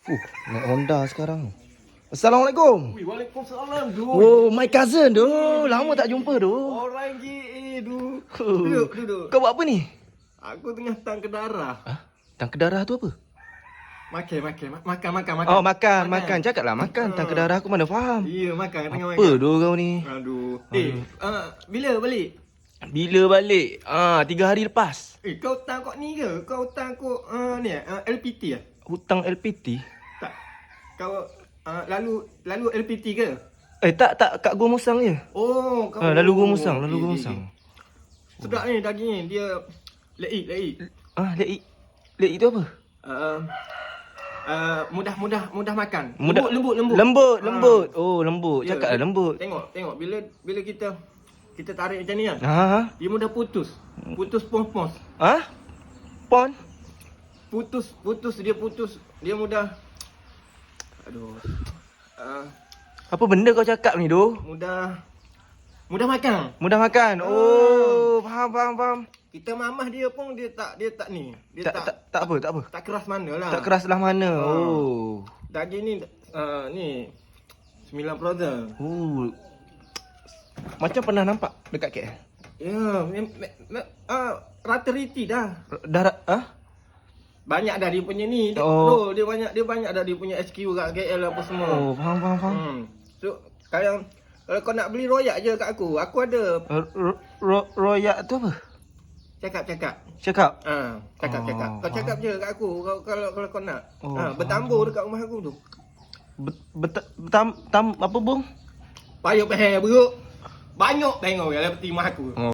Naik Honda sekarang. Assalamualaikum. Waalaikumsalam, Du. Oh, my cousin tu. Lama tak jumpa tu. Orang GA, Du. Duduk. Kau buat apa ni? Aku tengah tangke darah. Ha? Tangke darah tu apa? Makan. Oh, makan. Cakaplah makan. Tangke darah aku mana faham. Iya, makan. Tengah Apa makan. tu kau ni? Aduh. Bila balik? Bila balik? 3 hari lepas. Kau hutang kau ni ke? Kau hutang kau LPT lah? Hutang LPT? Tak. Kau lalu LPT ke? Tak. Kat Gua Musang je. Oh, kau. Lalu Gua Musang. Sedap ni daging ni. Dia leik. Lek itu apa? Mudah makan. Mudah- Lembut. Lembut. Oh, lembut. Ya, Cakaplah lembut. Tengok bila kita tarik macam ni kan. Ha? Dia mudah putus. Putus pos. Ha? Pon? Putus. Dia mudah. Aduh. Apa benda kau cakap ni, doh? Mudah makan. Mudah makan. Oh, faham. Kita mamah dia pun dia tak ni. Dia Tak apa. tak keras mana lah. Tak keraslah mana. Oh. Daging ni ni 9%. Oh. Macam pernah nampak dekat KL. Ya, rata reti dah. Darat Banyak dah dia punya ni. Oh. Dia banyak dah dia punya HQ kat KL apa semua. Oh, faham. So, kalau kau nak beli royak je kat aku ada Royak tu apa? cakap. Cakap. Cakap. Oh, Kau cakap je kat aku kalau kau nak. Oh, bertambur dekat rumah aku tu. Apa bung? Payung peher buruk. Banyak tengok dalam timah aku.